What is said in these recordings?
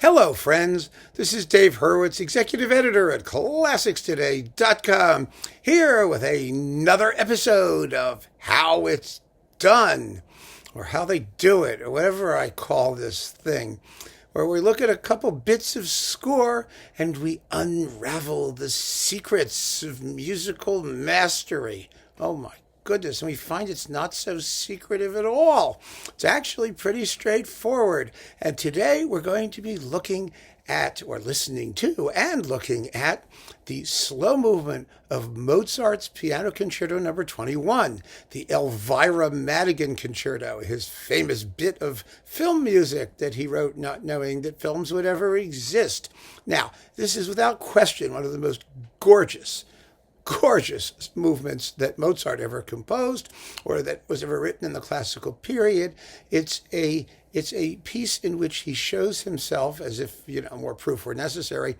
Hello, friends. This is Dave Hurwitz, executive editor at ClassicsToday.com, here with another episode of How It's Done, or How They Do It, or whatever I call this thing, where we look at a couple bits of score and we unravel the secrets of musical mastery. Oh my goodness, and we find it's not so secretive at all. It's actually pretty straightforward. And today we're going to be looking at, or listening to, and looking at the slow movement of Mozart's Piano Concerto number 21, the Elvira Madigan Concerto, his famous bit of film music that he wrote not knowing that films would ever exist. Now, this is without question one of the most gorgeous movements that Mozart ever composed or that was ever written in the classical period. It's a piece in which he shows himself, as if, more proof were necessary,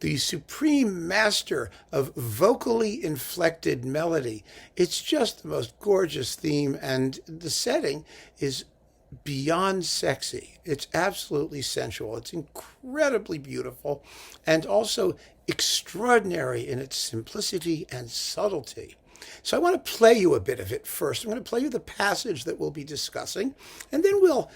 the supreme master of vocally inflected melody. It's just the most gorgeous theme, and the setting is beyond sexy. It's absolutely sensual. It's incredibly beautiful and also extraordinary in its simplicity and subtlety. So I want to play you a bit of it first. I'm going to play you the passage that we'll be discussing, and then we'll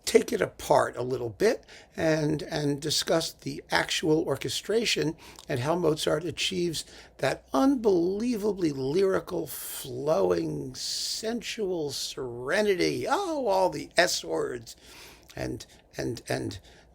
take it apart a little bit and discuss the actual orchestration and how Mozart achieves that unbelievably lyrical, flowing, sensual serenity. Oh, all the S words and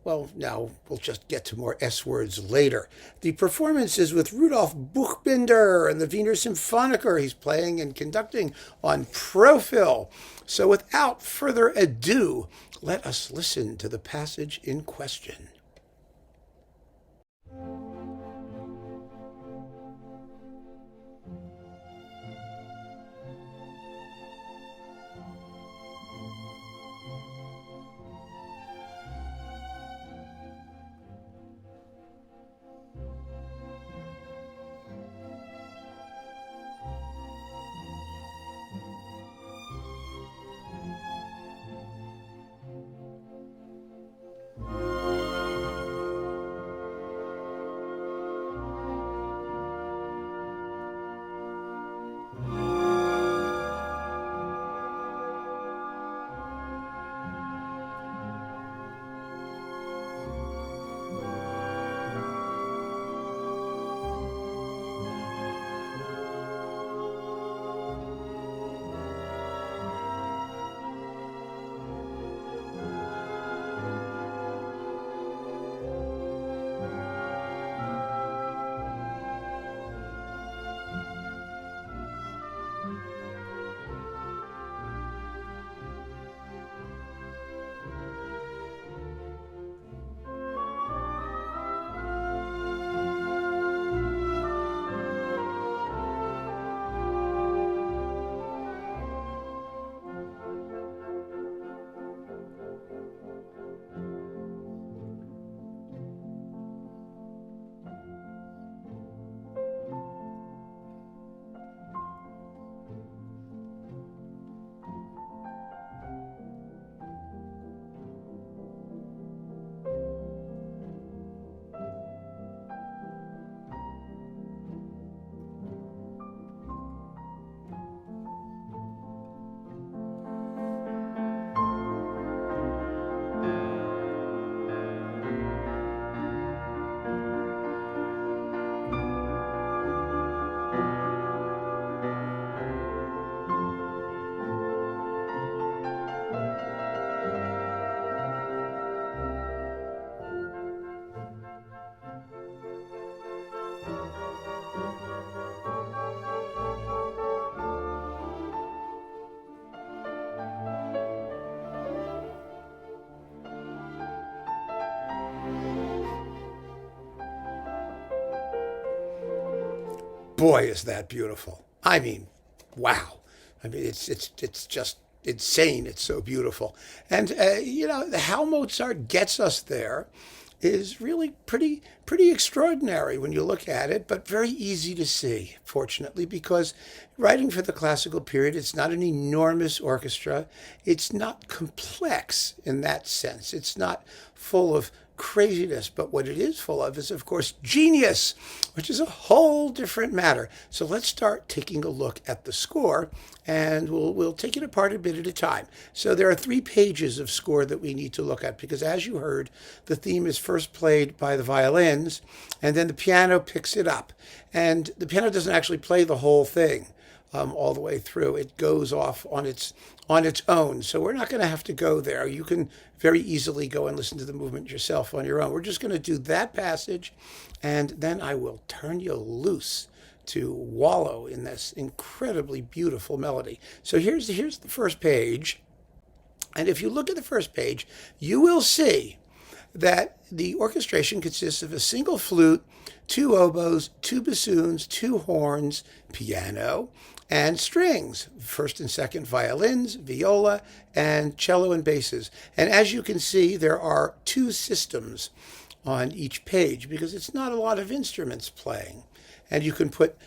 well, now we'll just get to more S words later. The performance is with Rudolf Buchbinder and the Wiener Symphoniker. He's playing and conducting on Profil. So without further ado, let us listen to the passage in question. Boy, is that beautiful. I mean, wow. I mean, it's just insane. It's so beautiful. And, how Mozart gets us there is really pretty extraordinary when you look at it, but very easy to see, fortunately, because writing for the classical period, it's not an enormous orchestra. It's not complex in that sense. It's not full of craziness. But what it is full of is, of course, genius, which is a whole different matter. So let's start taking a look at the score, and we'll take it apart a bit at a time. So there are 3 pages of score that we need to look at, because as you heard, the theme is first played by the violins, and then the piano picks it up. And the piano doesn't actually play the whole thing all the way through. It goes off on its own. So we're not going to have to go there. You can very easily go and listen to the movement yourself on your own. We're just going to do that passage, and then I will turn you loose to wallow in this incredibly beautiful melody. So here's the first page. And if you look at the first page, you will see that the orchestration consists of a single flute, 2 oboes, 2 bassoons, 2 horns, piano, and strings, first and second violins, viola, and cello and basses. And as you can see, there are 2 systems on each page, because it's not a lot of instruments playing. And you can put,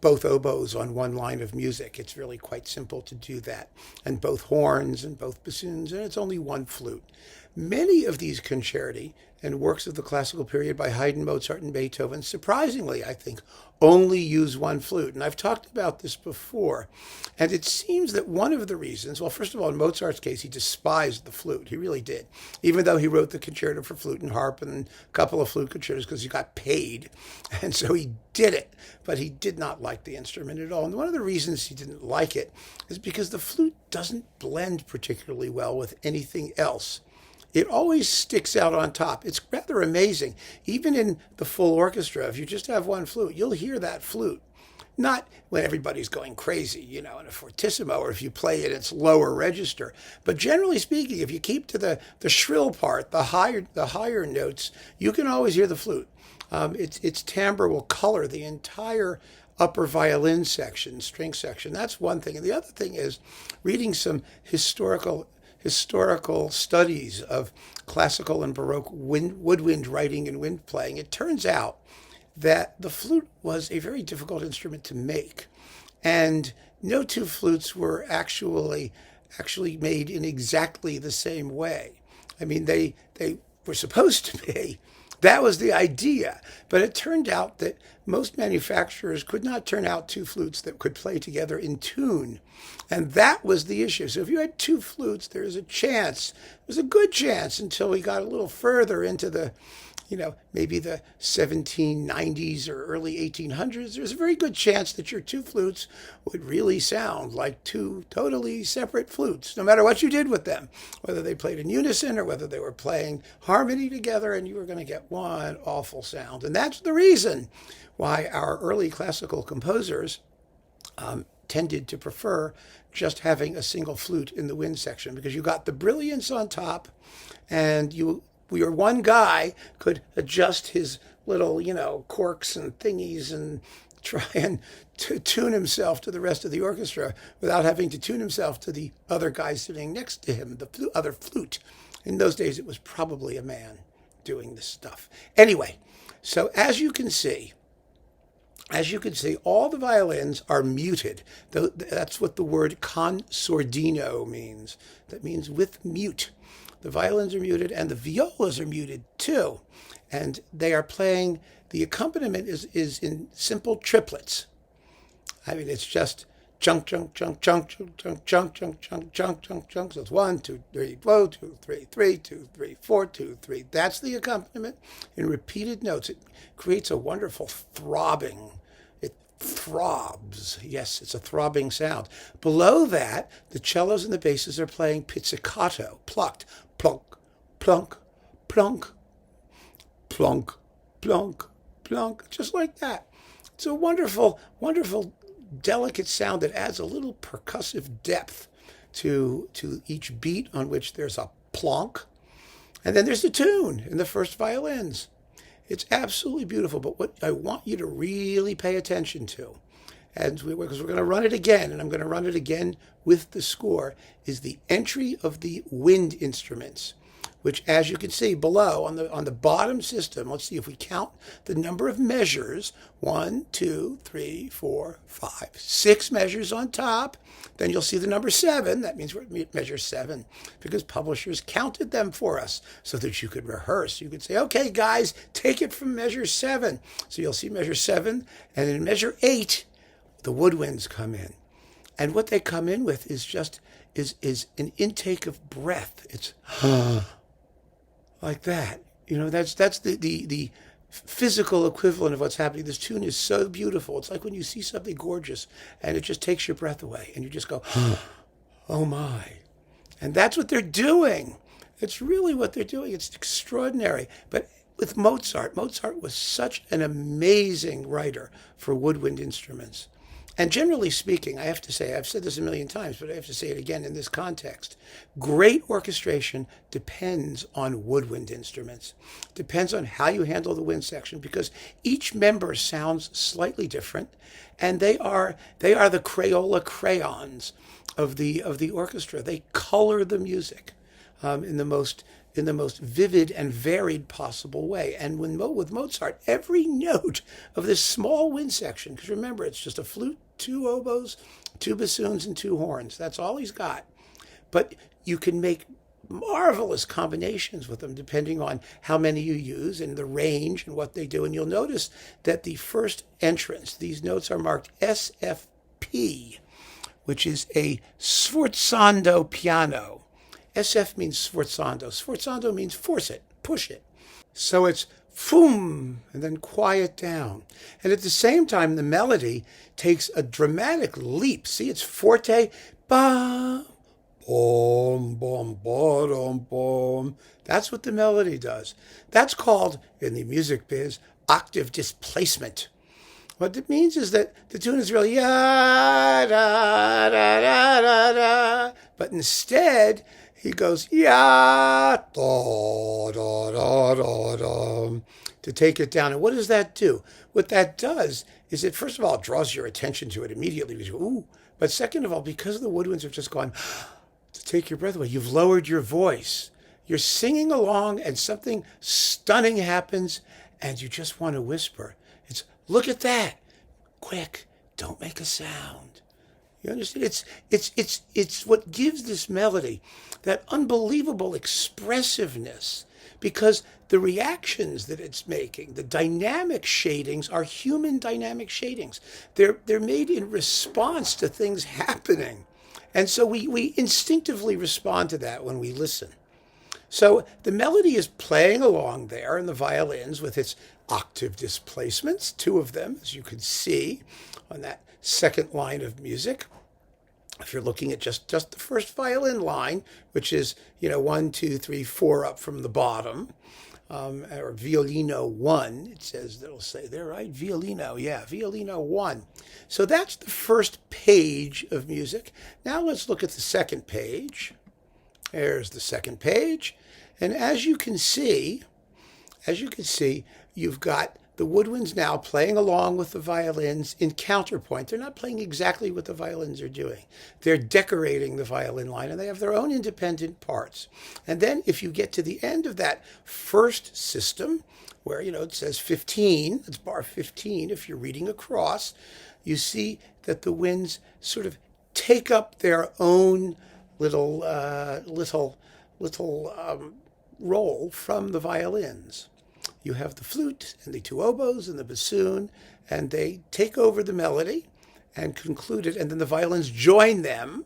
both oboes on one line of music. It's really quite simple to do that. And both horns and both bassoons, and it's only 1 flute. Many of these concerti and works of the classical period by Haydn, Mozart, and Beethoven, surprisingly, I think, only use 1 flute. And I've talked about this before. And it seems that one of the reasons, well, first of all, in Mozart's case, he despised the flute. He really did. Even though he wrote the concerto for flute and harp and a couple of flute concertos because he got paid. And so he did it. But he did not like the instrument at all. And one of the reasons he didn't like it is because the flute doesn't blend particularly well with anything else. It always sticks out on top. It's rather amazing. Even in the full orchestra, if you just have 1 flute, you'll hear that flute. Not when everybody's going crazy, in a fortissimo, or if you play it, it's lower register. But generally speaking, if you keep to the shrill part, the higher notes, you can always hear the flute. Its timbre will color the entire upper violin section, string section. That's one thing. And the other thing is reading some historical studies of classical and Baroque woodwind writing and wind playing. It turns out that the flute was a very difficult instrument to make. And no 2 flutes were actually made in exactly the same way. I mean, they were supposed to be. That was the idea. But it turned out that most manufacturers could not turn out 2 flutes that could play together in tune. And that was the issue. So if you had 2 flutes, there's a chance. It was a good chance until we got a little further into the, maybe the 1790s or early 1800s. There's a very good chance that your 2 flutes would really sound like 2 totally separate flutes, no matter what you did with them, whether they played in unison or whether they were playing harmony together, and you were going to get one awful sound. And that's the reason why our early classical composers tended to prefer just having a single flute in the wind section, because you got the brilliance on top, and your one guy could adjust his little, corks and thingies and try and tune himself to the rest of the orchestra without having to tune himself to the other guy sitting next to him, the other flute. In those days, it was probably a man doing this stuff. Anyway, so as you can see, all the violins are muted. That's what the word con sordino means. That means with mute. The violins are muted, and the violas are muted too. And they are playing, the accompaniment is in simple triplets. I mean, it's just chunk, chunk, chunk, chunk, chunk, chunk, chunk, chunk, chunk, chunk, chunk, chunk. So it's 1, 2, 3, 4, 2, 3, 3, 2, 3, 4, 2, 3. That's the accompaniment in repeated notes. It creates a wonderful throbbing. It throbs. Yes, it's a throbbing sound. Below that, the cellos and the basses are playing pizzicato, plucked, plunk, plunk, plunk, plunk, plunk, plunk, just like that. It's a wonderful, wonderful, delicate sound that adds a little percussive depth to each beat, on which there's a plonk. And then there's the tune in the first violins. It's absolutely beautiful. But what I want you to really pay attention to, and because we're going to run it again, and I'm going to run it again with the score, is the entry of the wind instruments, which, as you can see below on the bottom system, let's see if we count the number of measures. 1, 2, 3, 4, 5, 6 measures on top. Then you'll see the number 7. That means we're at measure 7 because publishers counted them for us so that you could rehearse. You could say, okay, guys, take it from measure 7. So you'll see measure 7, and in measure 8, the woodwinds come in. And what they come in with is just is an intake of breath. It's like that. That's the physical equivalent of what's happening. This tune is so beautiful. It's like when you see something gorgeous and it just takes your breath away and you just go, oh my. And that's what they're doing. It's really what they're doing. It's extraordinary. But with Mozart was such an amazing writer for woodwind instruments. And generally speaking, I have to say, I've said this a million times, but I have to say it again in this context. Great orchestration depends on woodwind instruments. Depends on how you handle the wind section, because each member sounds slightly different, and they are the Crayola crayons of the orchestra. They color the music in the most vivid and varied possible way. And with Mozart, every note of this small wind section, because remember, it's just a flute, 2 oboes, 2 bassoons, and 2 horns. That's all he's got. But you can make marvelous combinations with them depending on how many you use and the range and what they do. And you'll notice that the first entrance, these notes are marked SFP, which is a sforzando piano. SF means sforzando. Sforzando means force it, push it. So it's foom, and then quiet down. And at the same time, the melody takes a dramatic leap. See, it's forte, ba, bom, bom, bom, bom. That's what the melody does. That's called, in the music biz, octave displacement. What it means is that the tune is really ya, da, da, da, da, da. But instead, he goes ya, da, da, da, da, da, to take it down. And what does that do? What that does is it, first of all, draws your attention to it immediately. You go, ooh. But second of all, because the woodwinds have just gone to take your breath away, you've lowered your voice. You're singing along and something stunning happens and you just want to whisper. It's, look at that. Quick, don't make a sound. You understand? It's what gives this melody that unbelievable expressiveness, because the reactions that it's making, the dynamic shadings, are human dynamic shadings. They're made in response to things happening. And so we instinctively respond to that when we listen. So the melody is playing along there in the violins with its octave displacements, 2 of them, as you can see on that second line of music. If you're looking at just the first violin line, which is, 1, 2, 3, 4 up from the bottom, or violino 1, it says, it'll say there, right? Violino 1. So that's the first page of music. Now let's look at the second page. There's the second page. And as you can see, you've got the woodwinds now playing along with the violins in counterpoint. They're not playing exactly what the violins are doing. They're decorating the violin line, and they have their own independent parts. And then if you get to the end of that first system, where, it says 15, it's bar 15, if you're reading across, you see that the winds sort of take up their own little role from the violins. You have the flute and the 2 oboes and the bassoon, and they take over the melody and conclude it, and then the violins join them,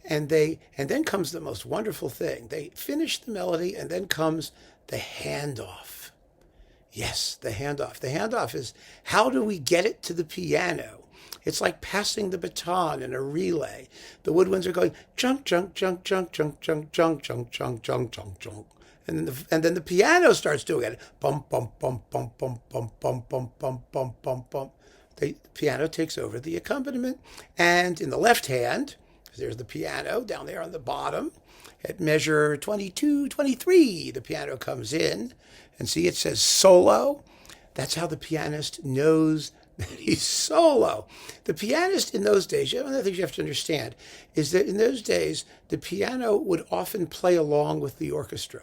and then comes the most wonderful thing. They finish the melody, and then comes the handoff. Yes, the handoff. The handoff is, how do we get it to the piano? It's like passing the baton in a relay. The woodwinds are going junk, junk, junk, junk, junk, junk, junk, junk, junk, junk, junk, junk. And then the piano starts doing it. Bum, bum, bum, bum, bum, bum, bum, bum, bum, bum, bum, bum. The piano takes over the accompaniment. And in the left hand, there's the piano down there on the bottom. At measure 22, 23, the piano comes in. And see, it says solo. That's how the pianist knows that he's solo. The pianist in those days, one of the things you have to understand is that in those days, the piano would often play along with the orchestra.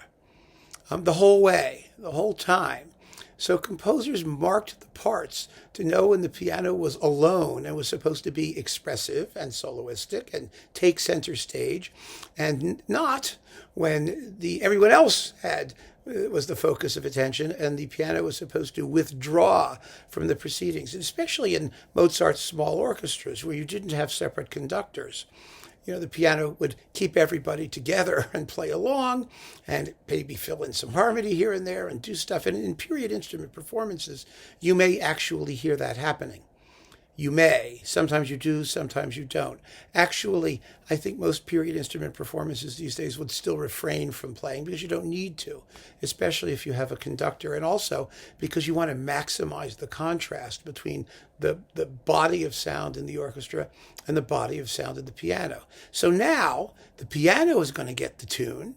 the whole way, the whole time. So composers marked the parts to know when the piano was alone and was supposed to be expressive and soloistic and take center stage, and not when the everyone else had was the focus of attention and the piano was supposed to withdraw from the proceedings, and especially in Mozart's small orchestras where you didn't have separate conductors. The piano would keep everybody together and play along and maybe fill in some harmony here and there and do stuff. And in period instrument performances, you may actually hear that happening. You may. Sometimes you do, sometimes you don't. Actually, I think most period instrument performances these days would still refrain from playing because you don't need to, especially if you have a conductor, and also because you want to maximize the contrast between the body of sound in the orchestra and the body of sound in the piano. So now the piano is going to get the tune,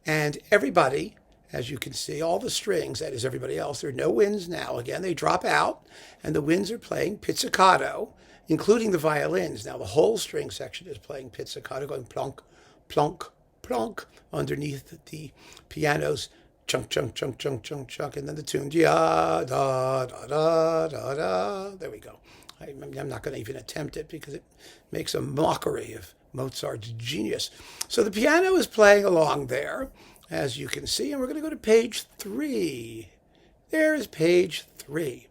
and everybody, as you can see, all the strings, that is everybody else, there are no winds now. Again, they drop out, and the winds are playing pizzicato, including the violins. Now, the whole string section is playing pizzicato, going plonk, plonk, plonk, underneath the piano's chunk, chunk, chunk, chunk, chunk, chunk, and then the tune, da, da, da, da, da, da. There we go. I'm not going to even attempt it because it makes a mockery of Mozart's genius. So the piano is playing along there, as you can see, and we're going to go to page 3. There's page 3.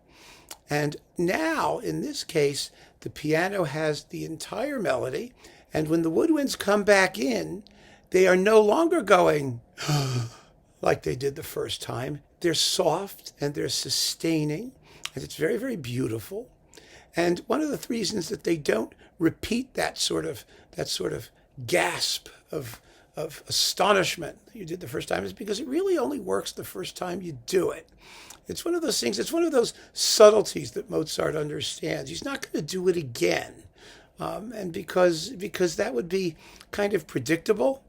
And now, in this case, the piano has the entire melody, and when the woodwinds come back in, they are no longer going like they did the first time. They're soft and they're sustaining, and it's very, very beautiful. And one of the reasons that they don't repeat that sort of gasp of astonishment that you did the first time is because it really only works the first time you do it. It's one of those things, it's one of those subtleties that Mozart understands. He's not going to do it again. And because that would be kind of predictable.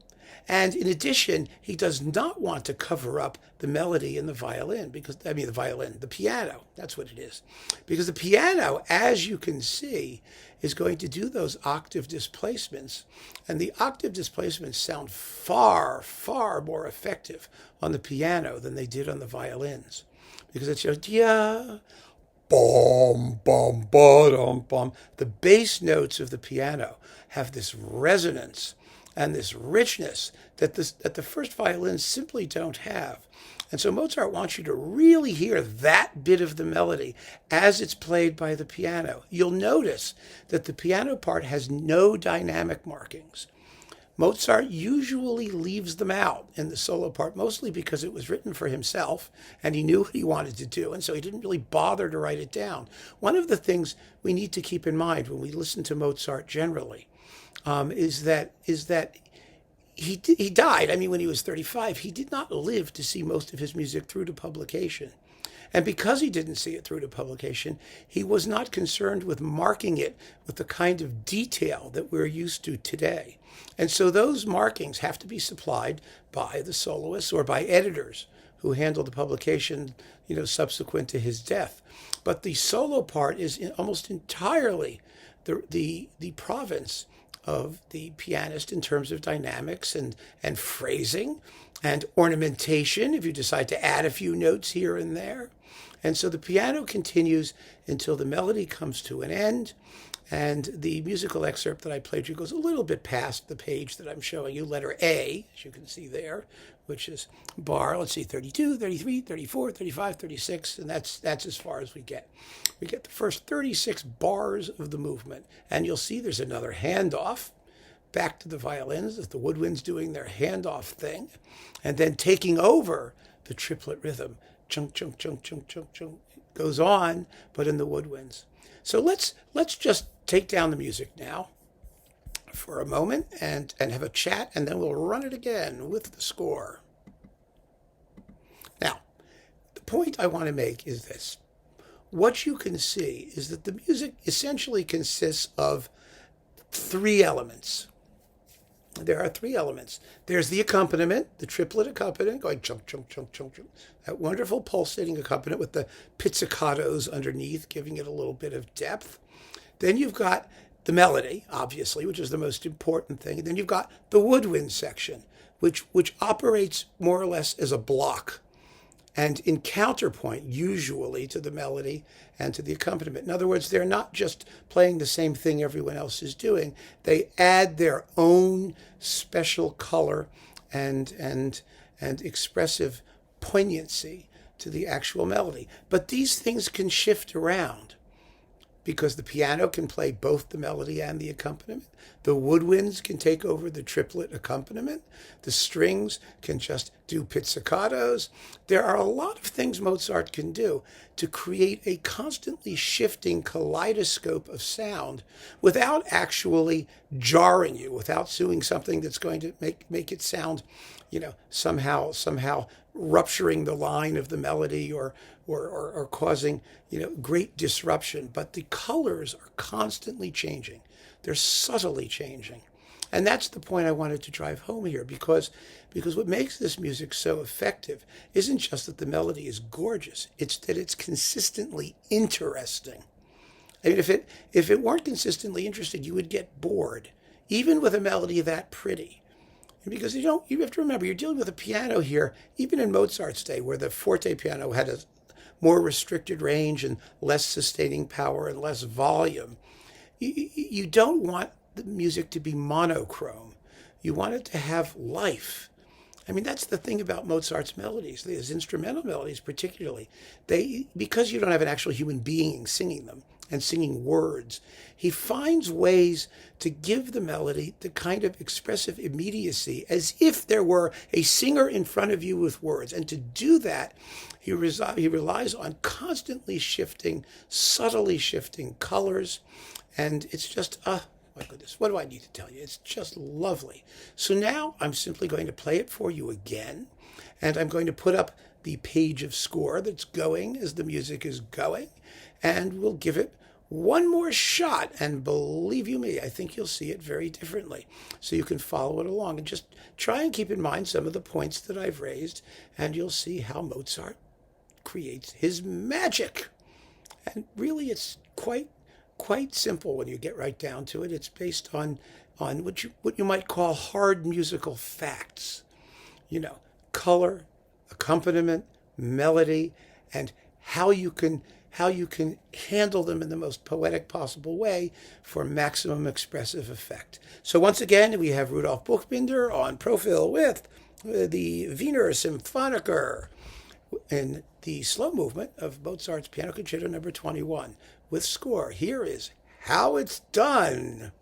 And in addition, he does not want to cover up the melody in the violin, the piano, that's what it is. Because the piano, as you can see, is going to do those octave displacements. And the octave displacements sound far, far more effective on the piano than they did on the violins. Because it's just, yeah, bom, bom, ba-dum, bom. The bass notes of the piano have this resonance and this richness that the first violins simply don't have. And so Mozart wants you to really hear that bit of the melody as it's played by the piano. You'll notice that the piano part has no dynamic markings. Mozart usually leaves them out in the solo part, mostly because it was written for himself and he knew what he wanted to do, and so he didn't really bother to write it down. One of the things we need to keep in mind when we listen to Mozart generally is that he died. I mean, when he was 35, he did not live to see most of his music through to publication. And because he didn't see it through to publication, he was not concerned with marking it with the kind of detail that we're used to today. And so those markings have to be supplied by the soloists or by editors who handle the publication, subsequent to his death. But the solo part is almost entirely the province of the pianist in terms of dynamics and phrasing and ornamentation, if you decide to add a few notes here and there. And so the piano continues until the melody comes to an end, and the musical excerpt that I played you goes a little bit past the page that I'm showing you, letter A, as you can see there, which is bar, 32, 33, 34, 35, 36, and that's as far as we get. We get the first 36 bars of the movement, and you'll see there's another handoff back to the violins as the woodwinds doing their handoff thing, and then taking over the triplet rhythm. Chunk, chunk, chunk, chunk, chunk, chunk. It goes on, but in the woodwinds. So let's just take down the music now for a moment and have a chat, and then we'll run it again with the score. Now, the point I want to make is this. What you can see is that the music essentially consists of 3 elements. There are 3 elements. There's the accompaniment, the triplet accompaniment, going chunk, chunk, chunk, chunk, chunk. That wonderful pulsating accompaniment with the pizzicatos underneath, giving it a little bit of depth. Then you've got the melody, obviously, which is the most important thing. And then you've got the woodwind section, which operates more or less as a block and in counterpoint, usually, to the melody and to the accompaniment. In other words, they're not just playing the same thing everyone else is doing. They add their own special color and expressive poignancy to the actual melody. But these things can shift around, because the piano can play both the melody and the accompaniment. The woodwinds can take over the triplet accompaniment. The strings can just do pizzicatos. There are a lot of things Mozart can do to create a constantly shifting kaleidoscope of sound without actually jarring you, without doing something that's going to make it sound, somehow rupturing the line of the melody or causing, great disruption. But the colors are constantly changing. They're subtly changing. And that's the point I wanted to drive home here, because what makes this music so effective isn't just that the melody is gorgeous, it's that it's consistently interesting. I mean, if it weren't consistently interesting, you would get bored, even with a melody that pretty. Because you have to remember, you're dealing with a piano here, even in Mozart's day, where the forte piano had a more restricted range and less sustaining power and less volume. You don't want the music to be monochrome. You want it to have life. I mean, that's the thing about Mozart's melodies, his instrumental melodies particularly. Because you don't have an actual human being singing them and singing words, he finds ways to give the melody the kind of expressive immediacy as if there were a singer in front of you with words. And to do that, he relies on constantly shifting, subtly shifting colors. And it's just, my goodness, what do I need to tell you? It's just lovely. So now I'm simply going to play it for you again. And I'm going to put up the page of score that's going as the music is going. And we'll give it one more shot. And believe you me, I think you'll see it very differently. So you can follow it along and just try and keep in mind some of the points that I've raised. And you'll see how Mozart creates his magic. And really, it's quite simple when you get right down to it. It's based on what you might call hard musical facts. Color, accompaniment, melody, and how you can handle them in the most poetic possible way for maximum expressive effect. So once again, we have Rudolf Buchbinder on Profil with the Wiener Symphoniker in the slow movement of Mozart's Piano Concerto No. 21 with score. Here is how it's done.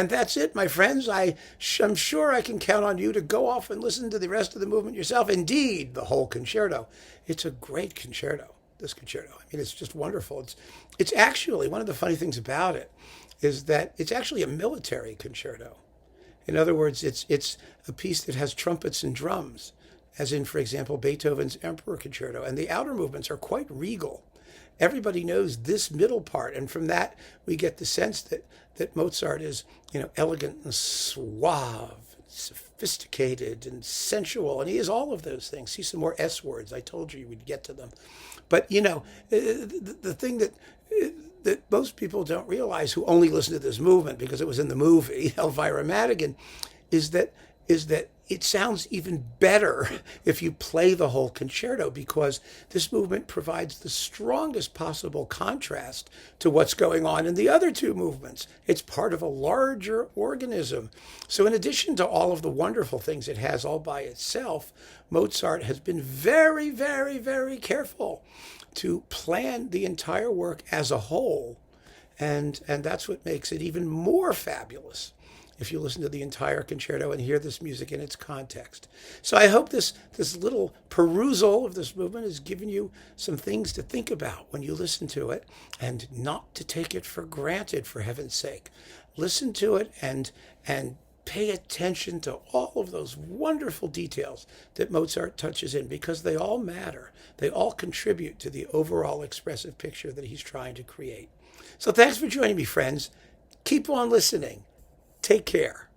And that's it, my friends. I'm sure I can count on you to go off and listen to the rest of the movement yourself. Indeed, the whole concerto. It's a great concerto, this concerto. I mean, it's just wonderful. It's actually, one of the funny things about it is that it's actually a military concerto. In other words, it's a piece that has trumpets and drums, as in, for example, Beethoven's Emperor Concerto. And the outer movements are quite regal. Everybody knows this middle part, and from that we get the sense that Mozart is, elegant and suave, sophisticated and sensual, and he is all of those things. See some more S words. I told you we'd get to them. But the thing that most people don't realize, who only listen to this movement because it was in the movie Elvira Madigan, is that it sounds even better if you play the whole concerto, because this movement provides the strongest possible contrast to what's going on in the other two movements. It's part of a larger organism. So in addition to all of the wonderful things it has all by itself, Mozart has been very, very, very careful to plan the entire work as a whole. And that's what makes it even more fabulous if you listen to the entire concerto and hear this music in its context. So I hope this little perusal of this movement has given you some things to think about when you listen to it, and not to take it for granted, for heaven's sake. Listen to it and pay attention to all of those wonderful details that Mozart touches in, because they all matter. They all contribute to the overall expressive picture that he's trying to create. So thanks for joining me, friends. Keep on listening. Take care.